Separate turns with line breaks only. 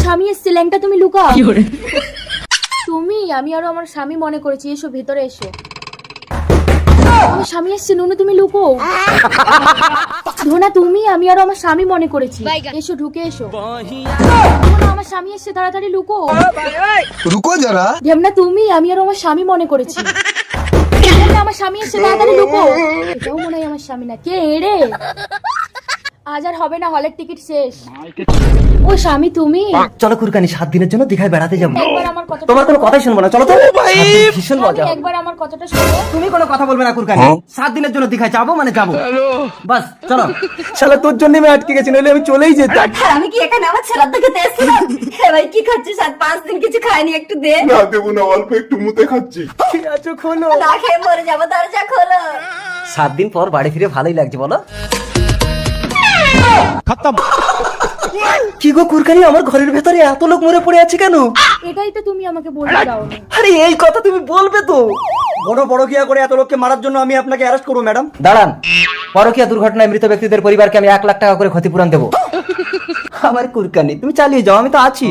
স্বামী এসছে, ল্যাংটা তুমি লুকাও। তুমি, আমি আরো আমার স্বামী মনে করেছি, এসো ভেতরে এসো। আমার স্বামী এসছে, নুনু তুমি লুকো। ধোনা তুমি, আমি আরো আমার স্বামী মনে করেছি, এসো ঢুকে এসো। ধোনা, আমার স্বামী এসছে, তাড়াতাড়ি লুকো।
रुको जरा।
ঢেমনা তুমি, আমি আরো আমার স্বামী মনে করেছি। ঢেমনা, আমার স্বামী এসছে, তাড়াতাড়ি লুকো। এটাও মনে হয় আমার স্বামী না, কে রে? আজ আর হবে না, হলের টিকিট শেষ। ও স্বামী তুমি?
চলো কুরকানি, 7 দিনের জন্য দীঘায় বেড়াতে যাবো।
একবার আমার কথাটা
তোমার কোনো কথাই শুনবো না, চলো তো। 7 দিন ভীষণ মজা হবে।
একবার আমার কথাটা শোনো।
তুমি কোনো কথা বলবে না কুরকানি, 7 দিনের জন্য দীঘায় যাবো মানে যাবো, বাস চলো। শালা তোর জন্য আমি আটকে গেছি, নইলে আমি চলেই যেতাম।
আর আমি কি এখানে আমার ছেলের দিকে এসেছিলাম? ভাই কি খাচ্ছিস? আর 5 দিন কিছু খাইনি, একটু দে।
না দেবো না, অল্প একটু মুতে খাচ্ছি।
ঠিক আছে খোলো।
না খেয়ে মরে যাবো, দরজা খোলো।
7 দিন পর বাড়ি ফিরে ভালোই লাগছে বলো। কি গো কুরকানি, আমার ঘরের ভেতরে এত লোক মরে পড়ে আছে কেন?
এটাই তো তুমি আমাকে বলতে দাওনি।
আরে এই কথা তুমি বলবে তো। বড় পরকিয়া করে এত লোককে মারার জন্য আমি আপনাকে অ্যারেস্ট করব ম্যাডাম। দাঁড়ান, পরকিয়া দুর্ঘটনায় মৃত ব্যক্তিদের পরিবারকে আমি 1 লাখ টাকা করে ক্ষতিপূরণ দেবো। আমার কুরকানি তুমি চালিয়ে যাও, আমি তো আছি।